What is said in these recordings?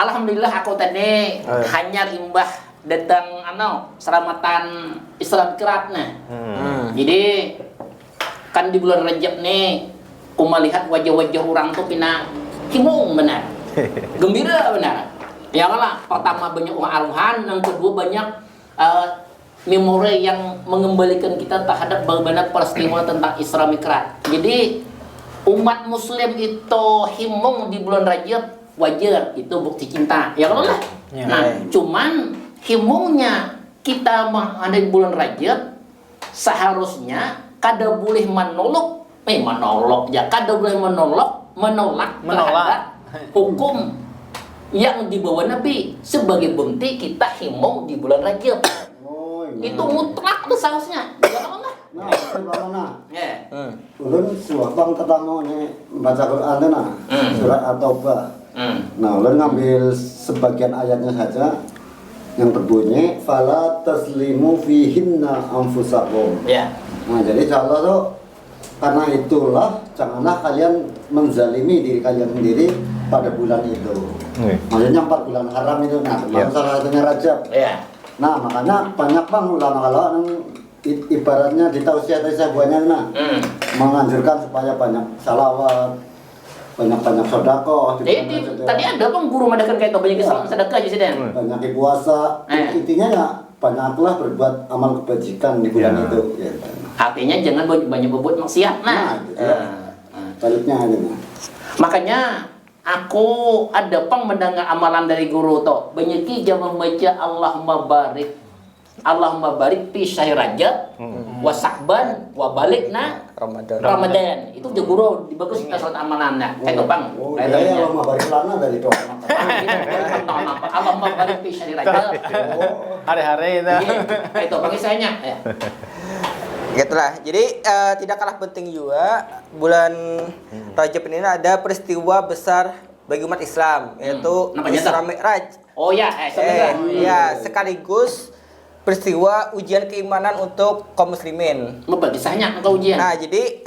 Alhamdulillah aku tadi hanya imbah datang selamatan Islam keratnya. Jadi kan di bulan Rajab nih, aku melihat wajah-wajah orang tuh pina himung benar, gembira benar. Ya lah, pertama banyak aluhan, yang kedua banyak memori yang mengembalikan kita terhadap bagaimana peristiwa tentang Isra Mi'raj. Jadi umat Muslim itu himung di bulan Rajab wajar, itu bukti cinta. Ya kalau lah. Nah, cuman himungnya kita ada di bulan Rajab seharusnya kada boleh menolak terhadap hukum yang dibawa Nabi sebagai bukti kita himung di bulan Rajab. Itu mutlak tuh seharusnya. Ya kalau enggak? Ulun suapang pertama nih baca Quran surat At-Taubah. Nah, ulun ngambil sebagian ayatnya saja yang berbunyi fala taslimu fihinna anfusakum. Nah, jadi Allah tuh karena itulah janganlah kalian menzalimi diri kalian sendiri pada bulan itu. Maksudnya 4 bulan haram itu. Nah, salah satunya Rajab. Nah, makanya banyak bang ulama kalau ibaratnya di tausiah-tausiah banyak menganjurkan supaya banyak salawat, banyak sedekah. Tadi ada bang guru mengadakan kayak banyak sedekah aja sih dan. Banyak puasa. Intinya ya banyaklah berbuat amal kebajikan di bulan itu. Ya. Artinya jangan banyak berbuat maksiat. Baliknya aja. Makanya aku ada mendengar amalan dari guru toh. Banyak jangan membaca Allahumma barik fi syahr Rajab wa Sa'ban wa balikna Ramadan. Itu je guru dibagus kita surat amalannya. Kayak bang. Allahumma barik lana dari doa. Allahumma barik fi syahr Rajab. Hari-hari itu. Itu bagi saya ya. Gitulah. Jadi tidak kalah penting juga bulan Rajab ini ada peristiwa besar bagi umat Islam, yaitu Isra Mi'raj. Oh ya, ya, sekaligus peristiwa ujian keimanan untuk kaum muslimin. Apa kisahnya engkau ujian? Nah, jadi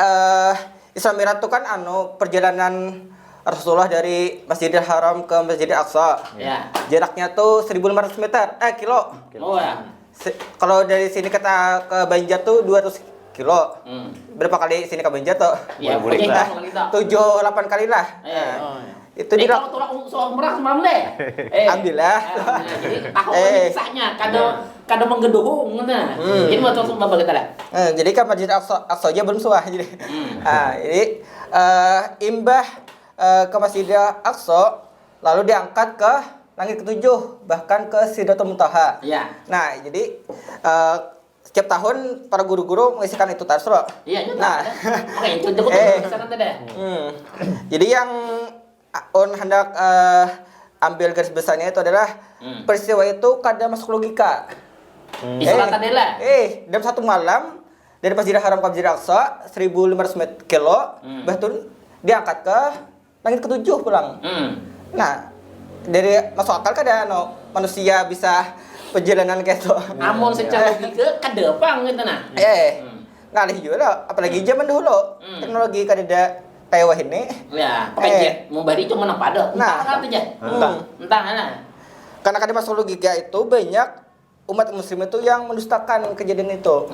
Isra Mi'raj itu kan perjalanan Rasulullah dari Masjidil Haram ke Masjidil Aqsa. Ya. Jaraknya tuh 1.500 meter, kilo. Oh ya. Kalau dari sini ke Banjar tuh 200 kilo. Berapa kali sini ke Banjar tuh? Ya, boleh lah. 7-8 kali lah. Itu di kalau soal murah semalam deh. Alhamdulillah. Jadi tahu kisahnya, kada menggeduhung nah. Ini mau langsung bapak kita lah. Jadi kan Masjid Aqsa aja belum suah jadi. Jadi imbah ke Masjid Aqsa lalu diangkat ke langit ketujuh, bahkan ke Sidratul Muntaha. Nah, jadi setiap tahun para guru-guru mengisikan itu tarsro. Nah, jadi yang hendak ambil garis besarnya itu adalah peristiwa itu kada masuk logika. Dalam satu malam dari Masjidil Haram ke Masjidil Aqsa 1.500 kilo, bahkan diangkat ke langit ketujuh pulang. Nah, dari masuk akal kada manusia bisa perjalanan kayak itu. Amun secara logika kada pang gitu nah. Ngalih juga apalagi zaman dulu. Teknologi kada ada kayak ini. Ya, pakai jet. Mau bari cuma apa ada. Entah aja. Entah nah. Karena kada masuk logika itu banyak umat muslim itu yang mendustakan kejadian itu.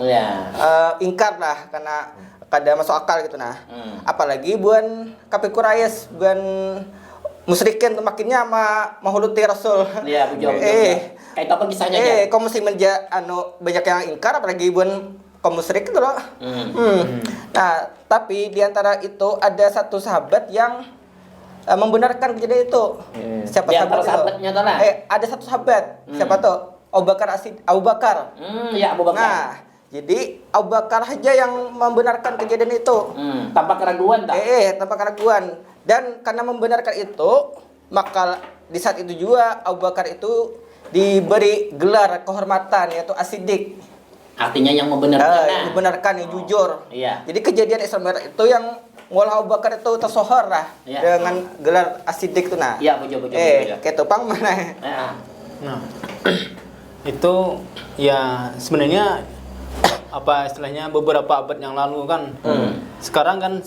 Ingkar lah karena kada masuk akal gitu nah. Apalagi buan kafir Quraisy, buan musyrikin makinnya sama mahuluti Rasul. Iya, betul. Kayak apa kisahnya aja? Kaum muslimin banyak yang ingkar apalagi buan kaum musyrik itu loh. Nah, tapi di antara itu ada satu sahabat yang membenarkan kejadian itu. Siapa sahabatnya tuh lah? Ada satu sahabat. Siapa tuh? Abu Bakar. Ya, Abu Bakar. Nah, jadi Abu Bakar aja yang membenarkan kejadian itu. Tanpa keraguan tak? Tanpa keraguan. Dan karena membenarkan itu, maka di saat itu juga Abu Bakar itu diberi gelar kehormatan yaitu As-Siddiq. Artinya yang membenarkan. Membenarkan yang jujur. Iya. Jadi kejadian Isra Mi'raj itu yang ngolah Abu Bakar itu tersohor lah dengan gelar As-Siddiq itu nah. Iya, betul. Kayak topang mana? Nah, itu ya sebenarnya apa istilahnya beberapa abad yang lalu kan. Sekarang kan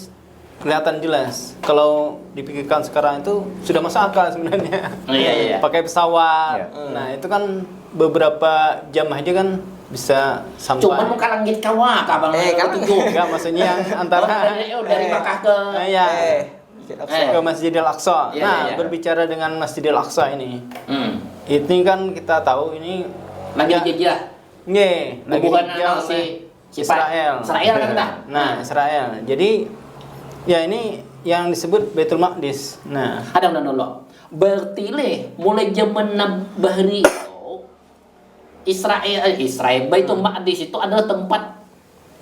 kelihatan jelas. Kalau dipikirkan sekarang itu sudah masuk akal sebenarnya. Iya. Pakai pesawat. Iya. Nah, itu kan beberapa jam aja kan bisa sampai. Cuman muka langit kawah kabang kan Enggak, maksudnya yang antara dari Makkah ke iya, ke Eh. Masjidil Aqsa. Iya, Nah, iya. berbicara dengan Masjidil Aqsa ini. Ini kan kita tahu ini lagi dijajah. nggih, lagi Hubungan dijajah sama oleh si Israel. Israel kan dah. Nah, Israel. Jadi ya ini yang disebut Baitul Maqdis. Nah, Ada dulu. Berarti mulai zaman Bahri itu Israel Baitul Maqdis itu adalah tempat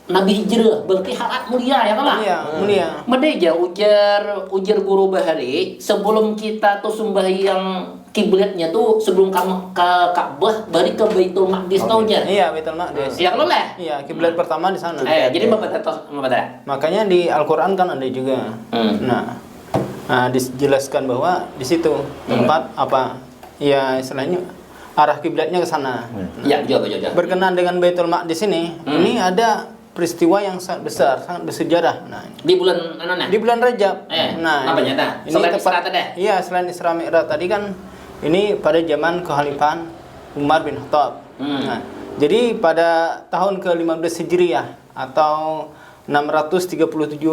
Nabi hijrah. Berarti harat mulia ya kan? mulia, mulia. Medeja ujar guru Bahari sebelum kita tuh sembahyang kiblatnya tuh sebelum kamu ke Ka'bah balik ke Baitul Maqdis tau jar. Iya, Baitul Maqdis. Ya kalau lah. Iya, kiblat pertama di sana. Jadi bapak Makanya di Al-Qur'an kan ada juga. Nah, dijelaskan bahwa di situ tempat apa? Ya, istilahnya arah kiblatnya ke sana. Ya, jauh. Berkenaan dengan Baitul Maqdis ini ada peristiwa yang sangat besar, sangat bersejarah. Nah, Di bulan mana? di bulan Rajab. Nah, apa nyata? Selain Isra tadi? Iya, selain Isra Mi'raj tadi kan ini pada zaman kekhalifahan Umar bin Khattab. Nah, jadi pada tahun ke-15 Hijriah atau 637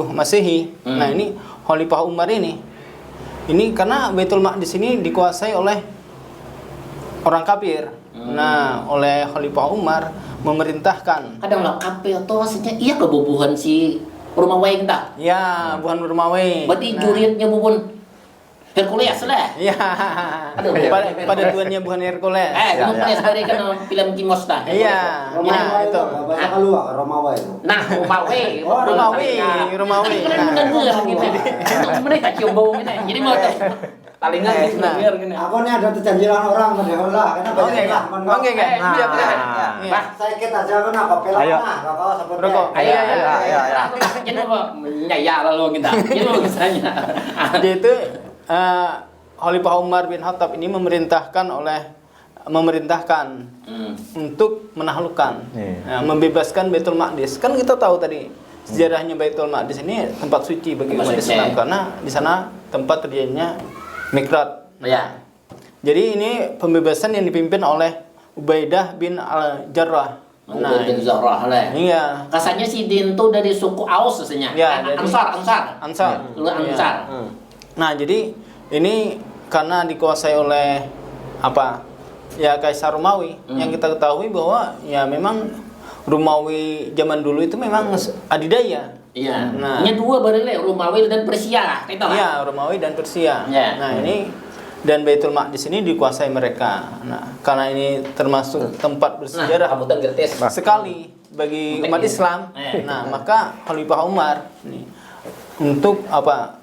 Masehi. Nah, ini Khalifah Umar ini karena Baitul Maqdis ini dikuasai oleh orang kafir. Nah, oleh Khalifah Umar memerintahkan. Ada nggak kape atau aslinya iya kebubuhan si rumah wae kita. Ya, bukan Rumawi. Berarti juridnya bubun Hercules lah. Ya. Aduh. Pada tuannya bukan Hercules. Hercules dari kan film Kimos dah. Iya. Romawa itu. bahasa keluar Romawa itu. Nah, Rumawi. Rumawi. Bener gitu. Mereka cium bau gitu. Jadi mau talingan gitu biar gini. Aku nih ada perjanjian orang padahal lah, karena banyak lah. Oke, kan. Iya, benar. Bah, Sakit aja kan apa pelak Ayo. nah, kakak seperti. Rokok. ayo. Ayo. Jadi apa? Ya lalu kita. Jadi mau misalnya. Dia itu Khalifah Umar bin Khattab ini memerintahkan untuk menaklukkan, membebaskan Baitul Maqdis. Kan kita tahu tadi sejarahnya Baitul Maqdis ini tempat suci bagi umat Islam karena di sana tempat terjadinya Miqrat. Ya. Jadi ini pembebasan yang dipimpin oleh Ubaidah bin Al-Jarrah. Nah, Zahra lah. Iya. Kasanya si Din tuh dari suku Aus aslinya. Ya, dari- Ansar. Ansar. Lu Ansar. Iya. Nah, jadi ini karena dikuasai oleh apa? Ya Kaisar Romawi yang kita ketahui bahwa ya memang Romawi zaman dulu itu memang adidaya. Iya. Nah. Ini dua barele Romawi dan Persia. Kita lah. Iya, Romawi dan Persia. Ya. Nah, ini dan Baitul Maqdis ini dikuasai mereka. Nah, karena ini termasuk tempat bersejarah Kabupaten Gertes. sekali bagi umat Islam. Nah, maka Khalifah Umar nih untuk apa?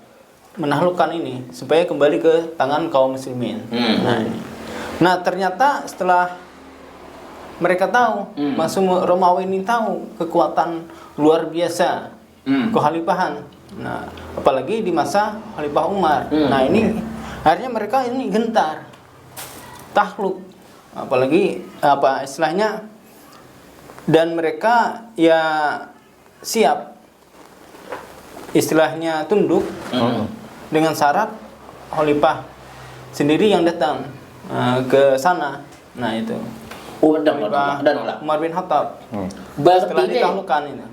Menaklukkan ini supaya kembali ke tangan kaum muslimin. Nah, ternyata setelah mereka tahu, masuk Romawi ini tahu kekuatan luar biasa kekhalifahan. Nah, apalagi di masa Khalifah Umar. Nah, ini akhirnya mereka ini gentar, takluk, apalagi apa istilahnya, dan mereka ya siap, istilahnya tunduk dengan syarat Khalifah sendiri yang datang ke sana. Nah itu. Udah Umar bin Khattab. Berarti Setelah deh, ditaklukkan itu.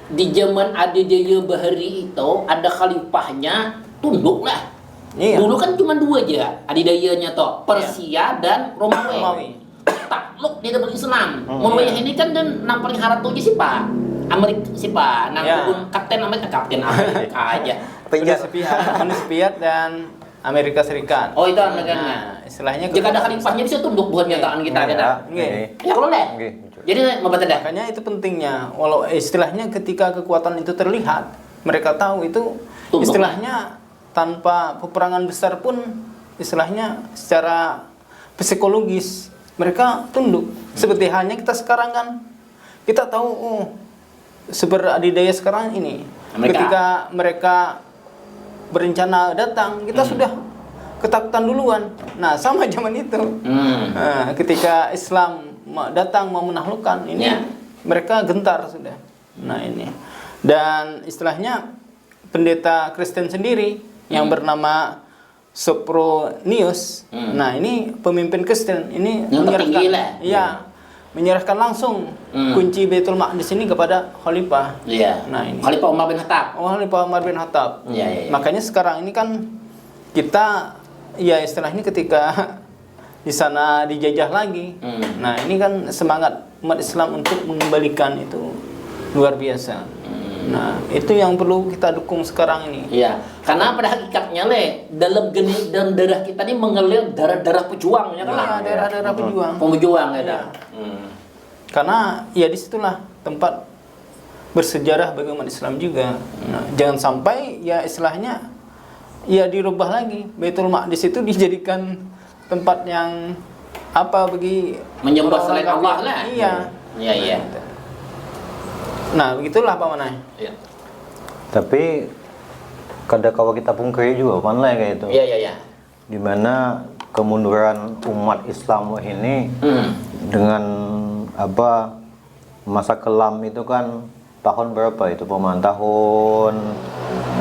di zaman Adidaya Bahari itu ada khalifahnya tunduk lah. Iya. Dulu kan cuma dua aja Adidayanya toh, Persia dan Romawi. Romawi. Takluk dia dapat Islam. Romawi ini kan dan nang paling harap tuh si Pak Amerika si Pak nang Iya. Kapten Amerika aja. Uni Soviet dan Amerika Serikat. Oh itu Amerika. Nah, istilahnya Jika ada khalifahnya bisa tunduk bukan nyataan kita ada. Nggih. Ya kalau deh. Nggih. Jadi mau baca dah. Makanya itu pentingnya. Walau istilahnya ketika kekuatan itu terlihat, mereka tahu itu Tunduk. istilahnya tanpa peperangan besar pun istilahnya secara psikologis mereka tunduk. Seperti halnya kita sekarang kan. Kita tahu seberadidaya sekarang ini. Amerika. Ketika mereka berencana datang, kita sudah ketakutan duluan. Nah, sama zaman itu. Nah, ketika Islam datang mau menaklukkan ini, Ya. mereka gentar sudah. Nah, ini. Dan istilahnya pendeta Kristen sendiri yang bernama Sopronius. Nah, ini pemimpin Kristen ini Yang tertinggi lah. iya, menyerahkan langsung kunci Baitul Maqdis ini kepada khalifah. Iya. Nah, ini Khalifah Umar bin Khattab. Khalifah Umar bin Khattab. Iya, iya, iya. Makanya sekarang ini kan kita ya istilahnya ketika di sana dijajah lagi. Nah, ini kan semangat umat Islam untuk mengembalikan itu luar biasa. Nah, itu yang perlu kita dukung sekarang ini. Iya, karena pada hakikatnya dalam geni dan darah kita ini mengalir darah-darah pejuangnya kan. Nah, daerah-daerah pejuang. Pejuang ya. Iya. dah. Karena ya disitulah tempat bersejarah bagi umat Islam juga. Nah, jangan sampai ya istilahnya ya dirubah lagi. Baitul Maqdis itu dijadikan tempat yang apa bagi Menyembah orang-orang selain Allah kafir. lah. Iya. Iya, iya. Nah, begitulah Pak Manai. Iya. Tapi kada kalau kita pungkiri juga kan lah kayak itu. Iya, iya, iya. Dimana kemunduran umat Islam ini Hmm. dengan apa masa kelam itu kan tahun berapa itu paman tahun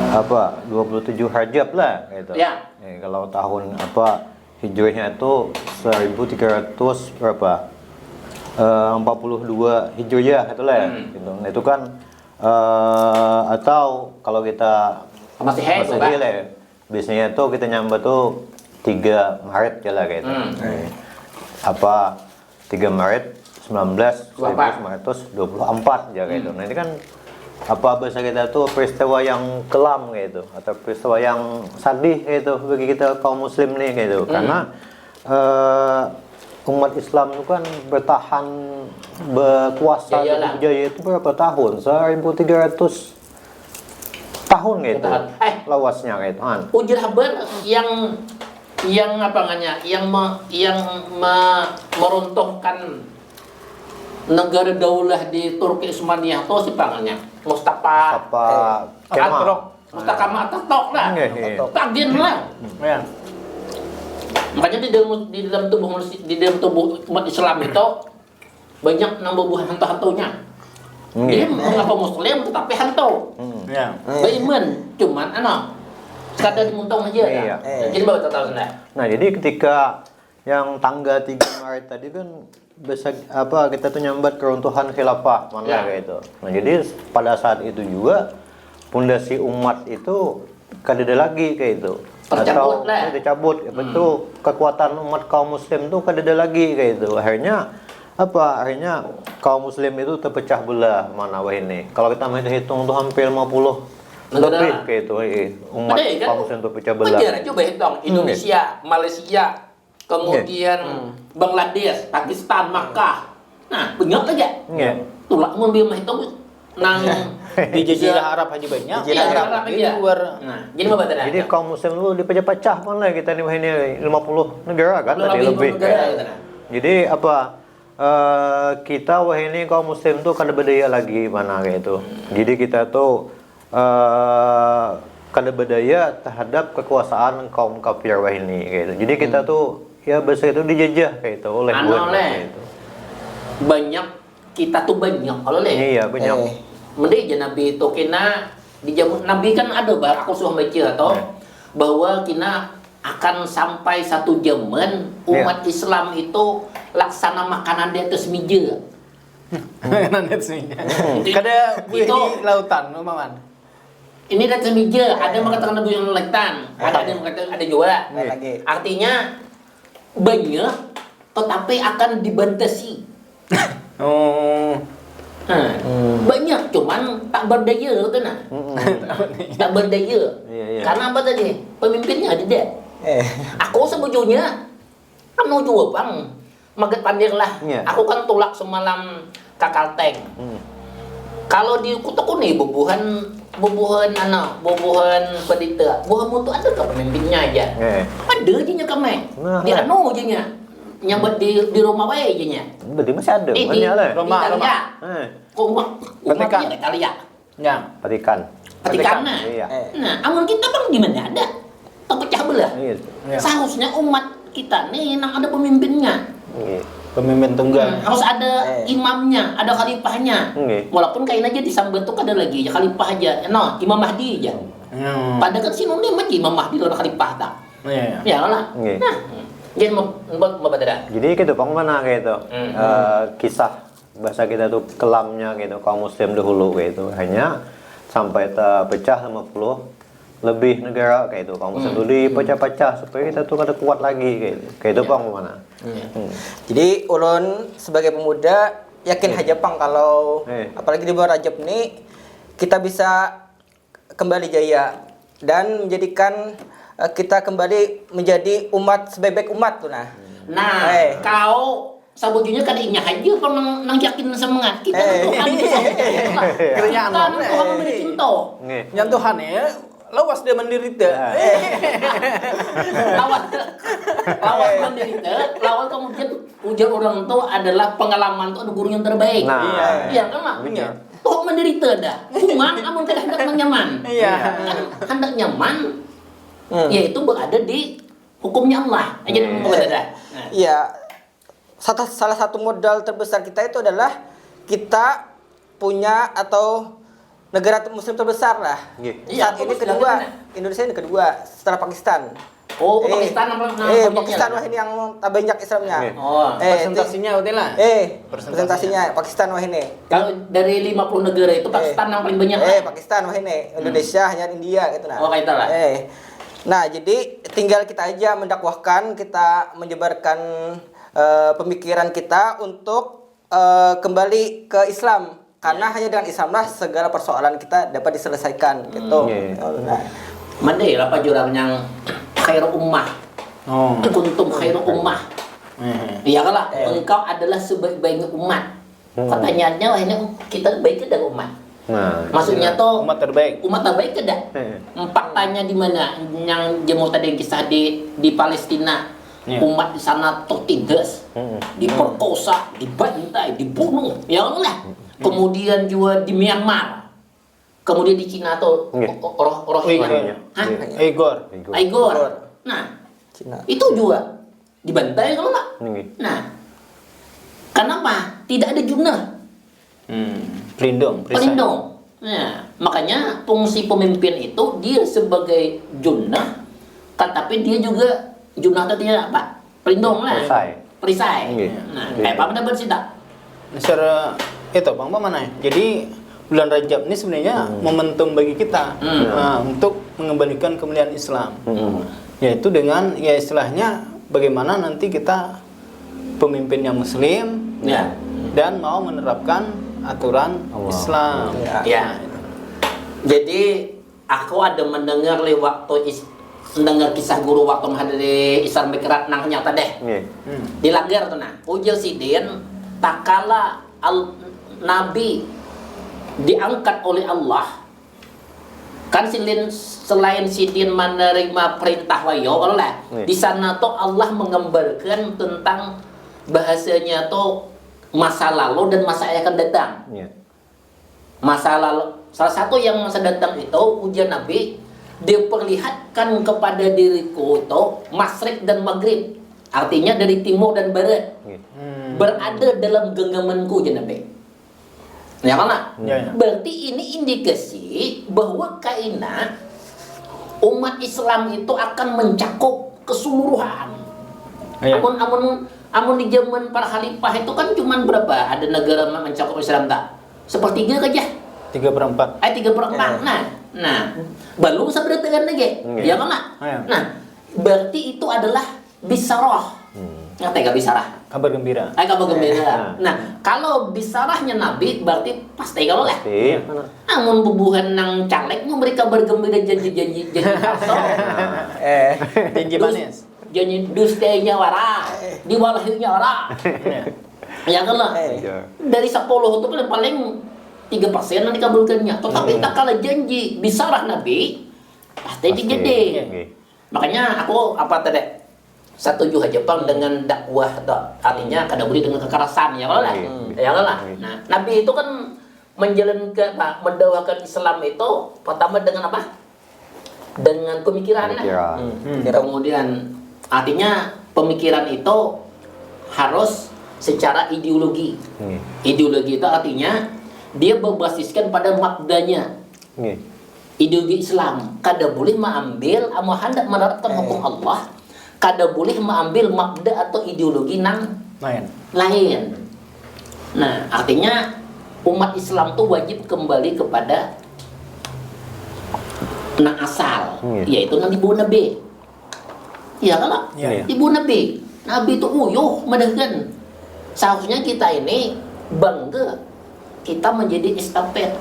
apa 27 Rajab lah gitu. Ya. Kalau tahun apa hijriahnya itu 1300 berapa 42 Hijriah itulah ya gitu. Nah, itu kan atau kalau kita Masehi itu, Pak. lah ya, biasanya tuh kita nyambat tuh 3 Maret ya lah gitu. Apa 3 Maret 1924 ya gitu. Nah, ini kan apa bahasa kita tuh peristiwa yang kelam gitu atau peristiwa yang sadih gitu bagi kita kaum muslim nih gitu. Karena umat Islam itu kan bertahan berkuasa Ya, di iyalah. Jaya itu berapa tahun? 1300 tahun gitu. Tahun. Lawasnya gitu kan. Ujar habar yang apa namanya? Yang meruntuhkan negara daulah di Turki Utsmaniyah itu si pangannya Mustafa Apa Atatürk. Mustafa Atatürk lah. Iya, iya. Tagin lah. Ya. Makanya di dalam tubuh umat Islam itu banyak nambah buah hantu-hantunya. Dia mengaku Muslim tetapi hantu. Ya. Beriman, cuman sekadar dimuntung aja. Iya. Jadi bawa tahu sudah. Nah, jadi ketika yang tanggal 3 Maret tadi kan bisa apa kita tuh nyambat keruntuhan khilafah mana Ya. kayak itu. Nah, jadi pada saat itu juga pondasi umat itu kadada lagi kayak itu. Tercabut lah. Dicabut, betul. Kekuatan umat kaum muslim tuh kadada lagi kayak itu. Akhirnya apa? Akhirnya kaum muslim itu terpecah belah mana wah ini. Kalau kita hitung tuh hampir 50 Negara. lebih kayak itu umat Ada kan? kaum muslim terpecah belah. Bejar coba hitung Indonesia, Malaysia, kemudian Bangladesh, Pakistan, Makkah. Nah, banyak aja. Iya. Tulak mun bieu mah hitung nang Di Jazirah Arab aja banyak. Iya, Arab Di aja. luar. Nah, jadi apa tadi? Jadi kaum muslim itu dipecah-pecah pun lah kita nih ini 50 negara kan tadi lebih. Jadi apa kita wah ini kaum muslim tuh kada berdaya lagi mana kayak itu. Jadi kita tuh kada berdaya terhadap kekuasaan kaum kafir wah ini kayak itu. Jadi kita tuh ya bahasa itu dijajah kayak itu oleh Anu, kayak Le. itu. Banyak kita tuh banyak kalau le. Iya banyak. Mending aja Nabi itu kena di zaman Nabi kan ada aku sudah baca atau bahwa kena akan sampai satu zaman umat Islam itu laksana makanan di atas meja. Nanti sih. Kada buih Itu- di lautan, Maman. Ini di atas meja, ada yang mengatakan Nabi yang lautan, ada yang mengatakan ada juga. Lagi. Artinya banyak tetapi akan dibatasi. Oh. Nah, banyak cuman tak berdaya tuh nah. Tak berdaya. Iya, iya. Karena apa tadi? Pemimpinnya tidak. Aku sebetulnya anu juga bang, maget pandir lah. Iya. Aku kan tulak semalam ke Kalteng. Kalau di Kutukuni bubuhan pendeta, buah mutu ada ke pemimpinnya aja. Ada aja nya kami. Nah, Di lah. anu aja nya. Nyambut di rumah wae aja nya. Berarti masih ada Di banyak lah. Roma. Italia. Kok Petikan. umatnya Italia. Ya. Petikan. Petikannya. Iya. Nah, amun kita bang gimana ada? Terpecah belah. Iya. Ya. Seharusnya umat kita nih nang ada pemimpinnya. Iya. Pemimpin tunggal. Harus ada imamnya, ada khalifahnya. Oke. Walaupun kain aja disambut tuh ada lagi ya khalifah aja. No, Imam Mahdi aja. Padahal kan sinonim aja Imam Mahdi lawan khalifah tak. Iya. Ya lah. Nggih. Nah, jadi mau dah. Jadi gitu Bang mana gitu. Kisah bahasa kita tuh kelamnya gitu kaum muslim dahulu gitu. Hanya sampai terpecah 50 lebih negara kayak itu kaum muslim dulu dipecah-pecah supaya kita tuh kada kuat lagi kayak itu Bang mana. Jadi ulun sebagai pemuda yakin aja Pang kalau apalagi di bulan Rajab ini kita bisa kembali jaya dan menjadikan kita kembali menjadi umat sebaik-baik umat tuh nah. Nah, kau sabujurnya kan ingat aja apa nang yakin semangat kita Tuhan Kerjaan Tuhan memberi cinta. Yang Tuhan ya lawas dia menderita. lawas menderita, lawan kemudian ujar orang tua adalah pengalaman itu ada guru yang terbaik. Iya kan mak? Toh menderita dah. Cuma amun kada hendak nyaman. Kan hendak nyaman, yaitu berada di hukumnya Allah. Aja dah. Iya. Salah satu modal terbesar kita itu adalah kita punya atau negara muslim terbesar lah. Saat ini kedua, Indonesia ini kedua setelah Pakistan. Oh, Pakistan Pakistan wah ini yang banyak Islamnya. Presentasinya udah lah. Presentasinya Pakistan wah ini. Kalau dari 50 negara itu Pakistan yang paling banyak. Pakistan wah ini. Indonesia hanya India gitu nah. Oh, kayak itulah. Nah, jadi tinggal kita aja mendakwahkan, kita menyebarkan pemikiran kita untuk kembali ke Islam. Karena hanya dengan Islamlah segala persoalan kita dapat diselesaikan gitu. Nah, Mandai lah jurang yang khairu ummah. Kuntum khairu ummah. Iya kalah, engkau adalah sebaik-baiknya umat. Pertanyaannya wah ini kita baik dari umat. Maksudnya tuh umat terbaik. Umat terbaik tidak? Faktanya di mana? Yang jemur tadi kisah di Palestina. Umat di sana tertindas, diperkosa, dibantai, dibunuh, ya Allah. Kemudian juga di Myanmar, kemudian di Cina tuh Uighur. Nah, Cina. Itu juga dibantai kalau nggak. Nah, kenapa? Tidak ada jurnal. Pelindung. Nah, makanya fungsi pemimpin itu dia sebagai jurnal, tapi dia juga jurnal artinya apa? Pelindung lah. Perisai. Nah, kayak apa benar sih tak? Secara itu Bang mana? Jadi bulan Rajab ini sebenarnya momentum bagi kita untuk mengembalikan kemuliaan Islam. Yaitu dengan ya istilahnya bagaimana nanti kita pemimpinnya muslim dan mau menerapkan aturan Islam. Jadi aku ada mendengar mendengar kisah guru waktu menghadiri Islam Mikrat nang nyata deh. Di Lagar tuh nah. Ujar sidin tak kala Nabi diangkat oleh Allah kan selain sidin menerima perintah wayo Allah di sana tuh Allah menggambarkan tentang bahasanya tuh masa lalu dan masa yang akan datang. Masa lalu salah satu yang masa datang itu ujian Nabi diperlihatkan kepada diriku itu masyrik dan maghrib, artinya dari timur dan barat berada dalam genggamanku ujian Nabi. Ya mana? Berarti ini indikasi bahwa kaina umat Islam itu akan mencakup keseluruhan. Amun di zaman para khalifah itu kan cuma berapa? Ada negara mencakup Islam tak? Sepertiga aja. 3/4. 3/4. Nah, belum seberapa lagi. Ya mana? Nah, berarti itu adalah bisarah. Ngerti gak bisarah? Kabar gembira. Kabar gembira. Nah, kalau bisarahnya Nabi berarti pasti kalau lah. Namun bubuhan nang caleg memberi kabar gembira janji palsu. Janji manis. Janji dustanya wara, diwalahinya wara. Ya kan lah. Dari 10 itu paling 3% yang dikabulkannya. Tetapi tak kalah janji bisarah Nabi pasti dijadi. Makanya aku apa tadi? Setuju aja Bang dengan dakwah atau artinya kada boleh dengan kekerasan ya kalau lah. Ya kan lah. Nah, Nabi itu kan menjalankan mendakwakan Islam itu pertama dengan apa? Dengan pemikiran. Kemudian artinya pemikiran itu harus secara ideologi. Ideologi itu artinya dia berbasiskan pada maknanya. ideologi Islam, kada boleh mengambil amal hendak menerapkan hukum Allah, kada boleh mengambil mabda atau ideologi nang lain. Nah, artinya umat Islam tuh wajib kembali kepada nang asal, yaitu nang ibu Nabi. Iya kan? Ibu Nabi. Nabi itu uyuh madahkan. Seharusnya kita ini bangga kita menjadi estafet,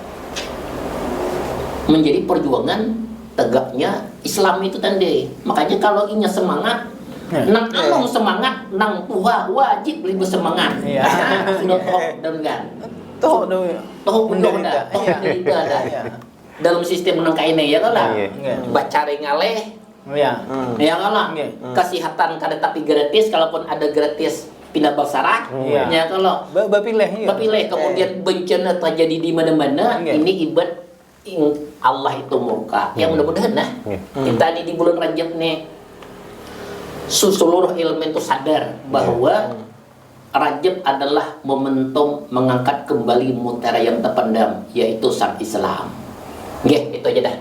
menjadi perjuangan tegaknya Islam itu tadi. Makanya kalau inya semangat, nang anong semangat, nang tua wajib lebih semangat. Sudah toh dan kan. Toh menderita dah. Dalam sistem nang kaine ya kan lah. Baca ngaleh. Ya kan lah. Kesehatan kada tapi gratis, kalaupun ada gratis pindah bersarah. Ya kalau bapilih kemudian bencana terjadi di mana-mana, ini ibad Allah itu murka. Ya mudah-mudahan nah kita di bulan Rajab nih seluruh elemen itu sadar bahwa Rajab adalah momentum mengangkat kembali mutiara yang terpendam, yaitu sang Islam. Itu aja dah.